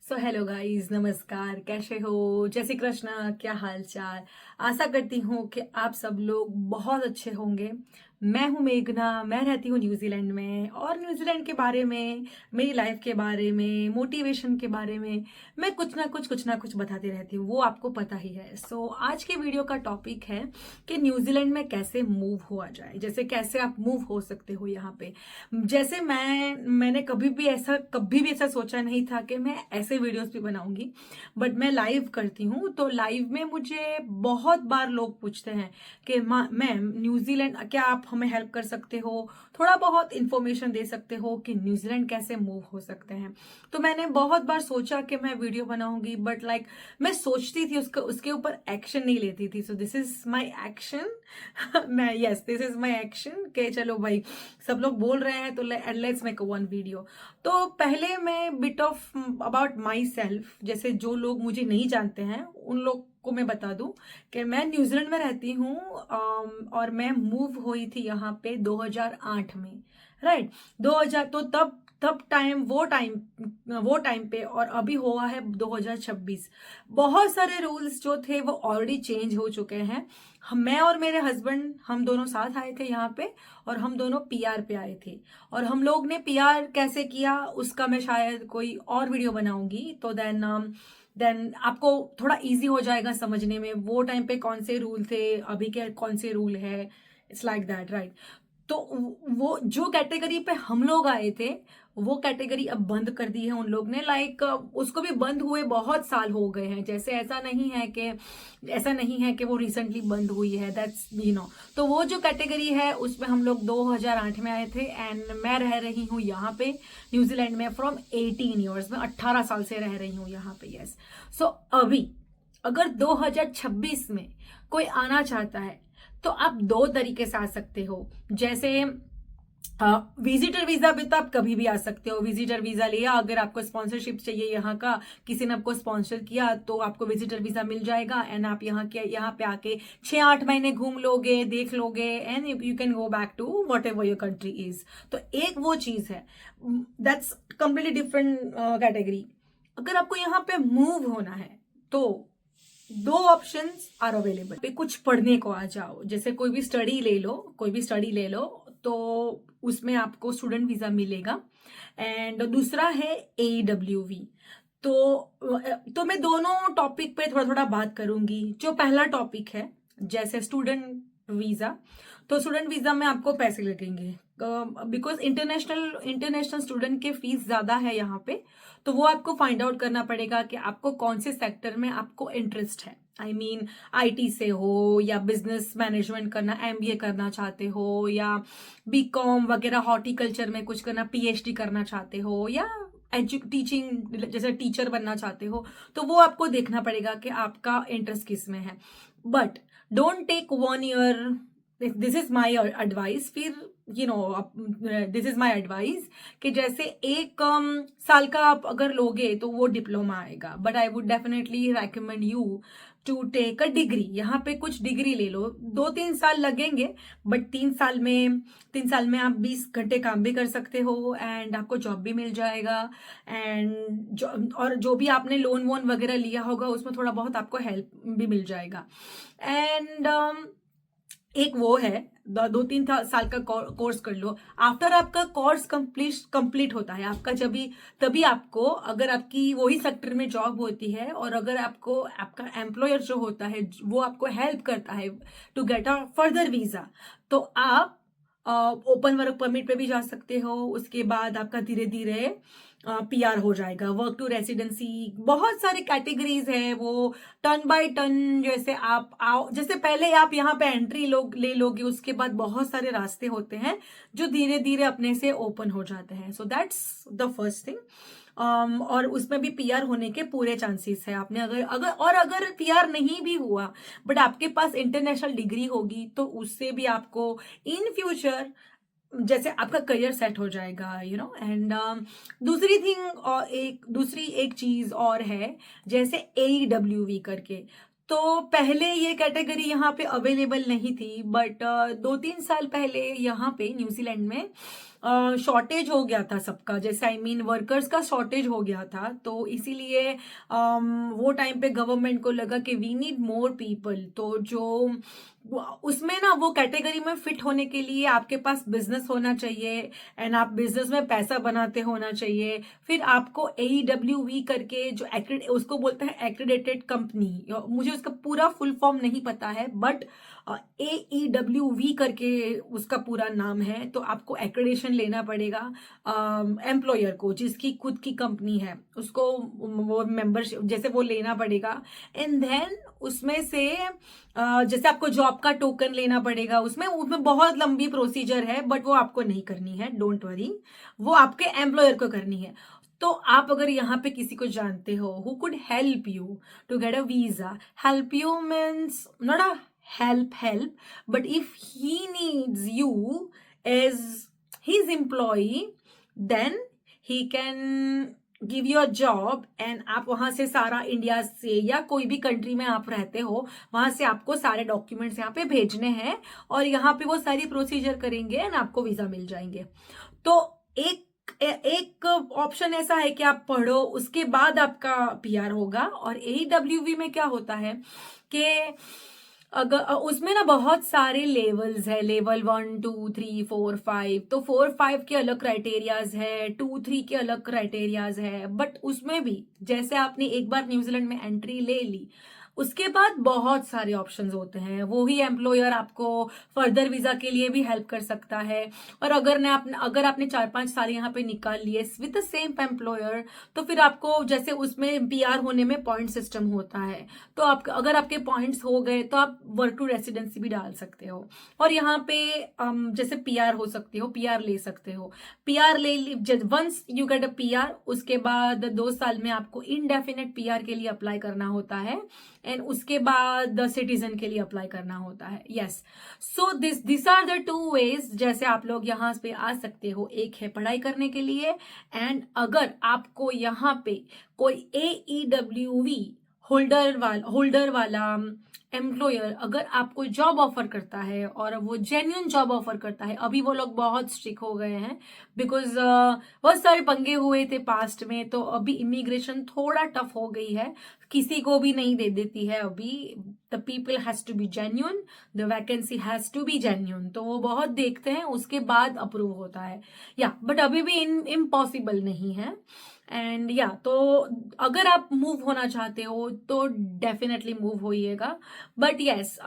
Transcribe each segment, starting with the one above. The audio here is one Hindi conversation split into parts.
सो हेलो गाइस, नमस्कार। कैसे हो? जय श्री कृष्णा। क्या हाल चाल? आशा करती हूँ कि आप सब लोग बहुत अच्छे होंगे। मैं हूँ मेघना, मैं रहती हूँ न्यूजीलैंड में और न्यूजीलैंड के बारे में, मेरी लाइफ के बारे में, मोटिवेशन के बारे में मैं कुछ ना कुछ बताती रहती हूँ, वो आपको पता ही है। सो आज के वीडियो का टॉपिक है कि न्यूजीलैंड में कैसे मूव हुआ जाए, जैसे कैसे आप मूव हो सकते हो यहाँ पे। जैसे मैंने कभी भी ऐसा सोचा नहीं था कि मैं ऐसे वीडियोस भी बनाऊंगी, बट मैं लाइव करती हूँ। तो लाइव में मुझे बहुत बार लोग पूछते हैं कि मैम न्यूजीलैंड, क्या आप हमें हेल्प कर सकते हो, थोड़ा बहुत इंफॉर्मेशन दे सकते हो कि न्यूजीलैंड कैसे मूव हो सकते हैं। तो मैंने बहुत बार सोचा कि मैं वीडियो बनाऊंगी, बट मैं सोचती थी, उसके ऊपर एक्शन नहीं लेती थी। So this is my action. मैं yes, this is my action कि चलो भाई, सब लोग बोल रहे हैं तो लेट्स मेक वन वीडियो। तो पहले मैं bit of about my self, जैसे जो लोग मुझे नहीं जानते हैं उन लोग को मैं बता दूं कि मैं न्यूजीलैंड में रहती हूँ। और मैं मूव हुई थी यहाँ पे 2008 में, राइट। 2000 तो तब तब वो टाइम पे, और अभी हुआ है 2026। बहुत सारे रूल्स जो थे वो ऑलरेडी चेंज हो चुके हैं। मैं और मेरे हस्बैंड, हम दोनों साथ आए थे यहाँ पे, और हम दोनों पीआर पे आए थे। और हम लोग ने पीआर कैसे किया उसका मैं शायद कोई और वीडियो बनाऊंगी, तो देन आपको थोड़ा इजी हो जाएगा समझने में, वो टाइम पे कौन से रूल थे, अभी के कौन से रूल है। It's like that, right. तो वो जो कैटेगरी पे हम लोग आए थे, वो कैटेगरी अब बंद कर दी है उन लोग ने। उसको भी बंद हुए बहुत साल हो गए हैं। जैसे ऐसा नहीं है कि वो रिसेंटली बंद हुई है, दैट्स तो वो जो कैटेगरी है उसमें हम लोग 2008 में आए थे, एंड मैं रह रही हूँ यहाँ पे न्यूजीलैंड में फ्रॉम 18 ईयर्स में, 18 साल से रह रही हूँ यहाँ पे। यस। सो अभी अगर 2026 में कोई आना चाहता है तो आप दो तरीके से आ सकते हो। जैसे विजिटर वीजा भी तो आप कभी भी आ सकते हो। विजिटर वीजा लिया, अगर आपको स्पॉन्सरशिप चाहिए यहाँ का, किसी ने आपको स्पॉन्सर किया तो आपको विजिटर वीजा मिल जाएगा, एंड आप यहाँ पे आके 6-8 महीने घूम लोगे, देख लोगे, and you can go back to whatever your country is. तो एक वो चीज है, दैट्स कंप्लीटली डिफरेंट कैटेगरी। अगर आपको यहाँ पे मूव होना है तो दो ऑप्शंस आर अवेलेबल। पे कुछ पढ़ने को आ जाओ, जैसे कोई भी स्टडी ले लो, तो उसमें आपको स्टूडेंट वीजा मिलेगा। एंड दूसरा है AWV। तो मैं दोनों टॉपिक पे थोड़ा थोड़ा बात करूंगी। जो पहला टॉपिक है, जैसे स्टूडेंट वीजा, तो स्टूडेंट वीजा में आपको पैसे लगेंगे, बिकॉज इंटरनेशनल स्टूडेंट के फीस ज्यादा है यहाँ पे। तो वो आपको फाइंड आउट करना पड़ेगा कि आपको कौन से सेक्टर में आपको इंटरेस्ट है। आई मीन IT से हो, या बिजनेस मैनेजमेंट करना, MBA करना चाहते हो, या BCom वगैरह हॉर्टिकल्चर में कुछ करना, PhD करना चाहते हो, या टीचिंग जैसे टीचर बनना चाहते हो। तो वो आपको देखना पड़ेगा कि आपका इंटरेस्ट किस में है। But don't take 1 year. This is my advice. फिर दिस इज माई एडवाइस कि जैसे एक साल का आप अगर लोगे तो वो डिप्लोमा आएगा, but I would definitely recommend you to take a degree. यहाँ पे कुछ डिग्री ले लो, 2-3 साल लगेंगे, बट 3 साल में आप 20 घंटे काम भी कर सकते हो, एंड आपको जॉब भी मिल जाएगा। और जो भी आपने लोन वोन वगैरह लिया होगा उसमें थोड़ा बहुत आपको हेल्प भी मिल जाएगा। एंड एक वो है, 2-3 साल का कोर्स कर लो। आफ्टर आपका कोर्स कंप्लीट होता है आपका, तभी आपको, अगर आपकी वही सेक्टर में जॉब होती है, और अगर आपको आपका एम्प्लॉयर जो होता है वो आपको हेल्प करता है to get a further visa, तो आप ओपन वर्क परमिट पे भी जा सकते हो। उसके बाद आपका धीरे धीरे PR हो जाएगा, वर्क टू रेसिडेंसी। बहुत सारी कैटेगरीज है, वो टर्न बाय टर्न। जैसे आप आओ, जैसे पहले आप यहाँ पे एंट्री ले लोगे, उसके बाद बहुत सारे रास्ते होते हैं जो धीरे धीरे अपने से ओपन हो जाते हैं। So that's the first thing. और उसमें भी PR होने के पूरे चांसेस है। आपने अगर PR नहीं भी हुआ, बट आपके पास इंटरनेशनल डिग्री होगी, तो उससे भी आपको इन फ्यूचर जैसे आपका करियर सेट हो जाएगा, एंड दूसरी एक चीज और है, जैसे AEWV करके। तो पहले ये कैटेगरी यहाँ पे अवेलेबल नहीं थी, बट 2-3 साल पहले यहाँ पे न्यूजीलैंड में शॉर्टेज हो गया था सबका, जैसे आई मीन वर्कर्स का शॉर्टेज हो गया था, तो इसीलिए वो टाइम पे गवर्नमेंट को लगा कि वी नीड मोर पीपल। तो जो उसमें ना वो कैटेगरी में फिट होने के लिए आपके पास बिजनेस होना चाहिए, एंड आप बिजनेस में पैसा बनाते होना चाहिए। फिर आपको AEWV करके जो उसको बोलते हैं एक्रेडिटेड कंपनी, मुझे उसका पूरा फुल फॉर्म नहीं पता है, बट AEWV करके उसका पूरा नाम है। तो आपको एक्रेडिशन लेना पड़ेगा एम्प्लॉयर को, जिसकी खुद की कंपनी है उसको वो मेंबरशिप जैसे वो लेना पड़ेगा। एंड देन उसमें से जैसे आपको जॉब का टोकन लेना पड़ेगा, उसमें उसमें बहुत लंबी प्रोसीजर है, बट वो आपको नहीं करनी है, डोंट वरी, वो आपके एम्प्लॉयर को करनी है। तो आप अगर यहाँ पे किसी को जानते हो who could help you to get a visa, help you means not a help, but if he needs you as his employee, then he can give you a job, and आप वहां से सारा इंडिया से या कोई भी कंट्री में आप रहते हो वहां से आपको सारे डॉक्यूमेंट्स यहाँ पे भेजने हैं, और यहाँ पे वो सारी प्रोसीजर करेंगे एंड आपको वीजा मिल जाएंगे। तो एक ऑप्शन ऐसा है कि आप पढ़ो, उसके बाद आपका PR होगा। और AEWV में क्या होता है कि अगर उसमें ना बहुत सारे लेवल्स है, लेवल 1 2 3 4 5, तो 4 5 के अलग क्राइटेरियाज है, 2 3 के अलग क्राइटेरियाज है। बट उसमें भी जैसे आपने एक बार न्यूजीलैंड में एंट्री ले ली, उसके बाद बहुत सारे ऑप्शंस होते हैं। वो ही एम्प्लॉयर आपको फर्दर वीजा के लिए भी हेल्प कर सकता है। और अगर आपने 4-5 साल यहाँ पे निकाल लिए विद द सेम एम्प्लॉयर, तो फिर आपको जैसे उसमें PR होने में पॉइंट सिस्टम होता है, तो आप अगर आपके पॉइंट्स हो गए तो आप वर्क टू रेसिडेंसी भी डाल सकते हो, और यहाँ पे जैसे PR हो सकते हो, PR ले सकते हो। PR ले once you get a PR, उसके बाद 2 साल में आपको इनडेफिनेट PR के लिए अप्लाई करना होता है, एंड उसके बाद सिटीजन के लिए अप्लाई करना होता है। Yes, so this are the 2 ways जैसे आप लोग यहाँ पे आ सकते हो। एक है पढ़ाई करने के लिए, एंड अगर आपको यहाँ पे कोई AEWV होल्डर वाला एम्प्लॉयर अगर आपको जॉब ऑफर करता है, और वो जेन्युइन जॉब ऑफर करता है, अभी वो लोग बहुत स्ट्रिक्ट हो गए हैं बिकॉज बहुत सारे पंगे हुए थे पास्ट में, तो अभी इमिग्रेशन थोड़ा टफ हो गई है, किसी को भी नहीं दे देती है अभी। The people has to be genuine, the vacancy has to be genuine, तो वो बहुत देखते हैं, उसके बाद अप्रूव होता है। या बट अभी भी इम्पॉसिबल नहीं है। एंड या तो अगर आप मूव होना चाहते हो तो डेफिनेटली मूव होइएगा। बट यस,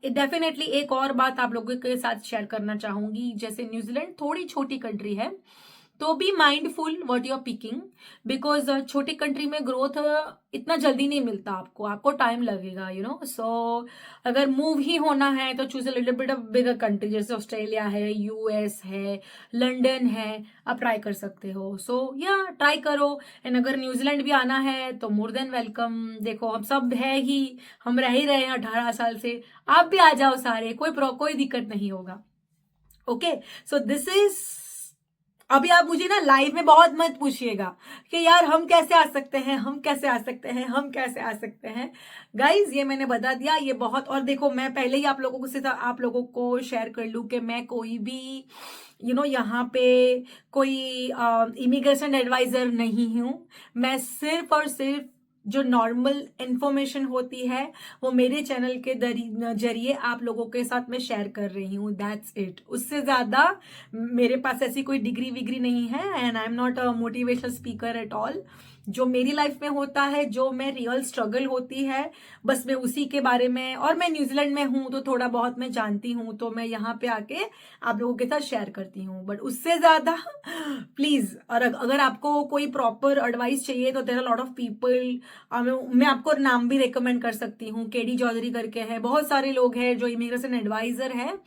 डेफिनेटली एक और बात आप लोगों के साथ शेयर करना चाहूंगी, जैसे न्यूजीलैंड थोड़ी छोटी कंट्री है, तो be mindful what you are picking, because छोटी कंट्री में ग्रोथ इतना जल्दी नहीं मिलता, आपको टाइम लगेगा, यू नो। सो अगर मूव ही होना है तो choose a little bit of bigger country, जैसे ऑस्ट्रेलिया है, US है, लंदन है, आप ट्राई कर सकते हो। सो या ट्राई करो, एंड अगर न्यूजीलैंड भी आना है तो मोर देन वेलकम। देखो हम सब है ही, हम रह ही रहे हैं 18 साल से, आप भी आ जाओ सारे, कोई दिक्कत नहीं होगा। ओके, सो दिस इज, अभी आप मुझे ना लाइव में बहुत मत पूछिएगा कि यार हम कैसे आ सकते हैं, हम कैसे आ सकते हैं, हम कैसे आ सकते हैं। गाइज ये मैंने बता दिया, ये बहुत। और देखो मैं पहले ही आप लोगों को शेयर कर लूं कि मैं कोई भी यहाँ पे कोई इमिग्रेशन एडवाइजर नहीं हूं। मैं सिर्फ और सिर्फ जो नॉर्मल इंफॉर्मेशन होती है वो मेरे चैनल के जरिए आप लोगों के साथ मैं शेयर कर रही हूँ, दैट्स इट। उससे ज्यादा मेरे पास ऐसी कोई डिग्री विग्री नहीं है, and I am not a motivational speaker at all. जो मेरी लाइफ में होता है, जो मैं रियल स्ट्रगल होती है, बस मैं उसी के बारे में, और मैं न्यूजीलैंड में हूं तो थोड़ा बहुत मैं जानती हूं, तो मैं यहाँ पे आके आप लोगों के साथ शेयर करती हूँ। बट उससे ज्यादा प्लीज, और अगर आपको कोई प्रॉपर एडवाइस चाहिए तो there are lot of people, मैं आपको नाम भी रिकमेंड कर सकती हूँ, KD चौधरी करके है, बहुत सारे लोग हैं जो इमिग्रेशन एडवाइजर है।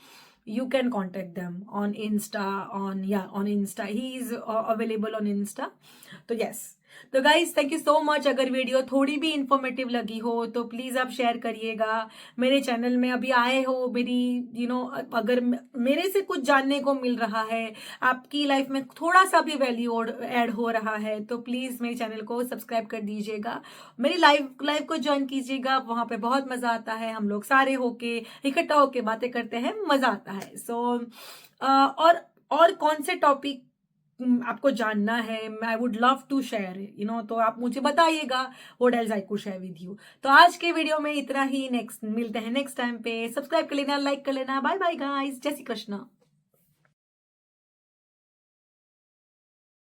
You can contact them on Insta, on Insta. He is available on Insta. तो yes. तो guys thank you so much. अगर वीडियो थोड़ी भी इंफॉर्मेटिव लगी हो तो प्लीज आप शेयर करिएगा। मेरे चैनल में अभी आए हो, मेरी अगर मेरे से कुछ जानने को मिल रहा है, आपकी लाइफ में थोड़ा सा भी वैल्यू ऐड हो रहा है, तो प्लीज मेरे चैनल को सब्सक्राइब कर दीजिएगा, मेरी लाइव को ज्वाइन कीजिएगा। वहां पे बहुत मजा आता है, हम लोग सारे होके इकट्ठा होके बातें करते हैं, मजा आता है। सो और और कौन से टॉपिक आपको जानना है, I would love to share तो आप मुझे बताइएगा what else I could share with you. तो आज के वीडियो में इतना ही, नेक्स्ट मिलते हैं नेक्स्ट टाइम पे। सब्सक्राइब कर लेना, लाइक कर लेना। बाय बाय गाइस, जय श्री कृष्णा।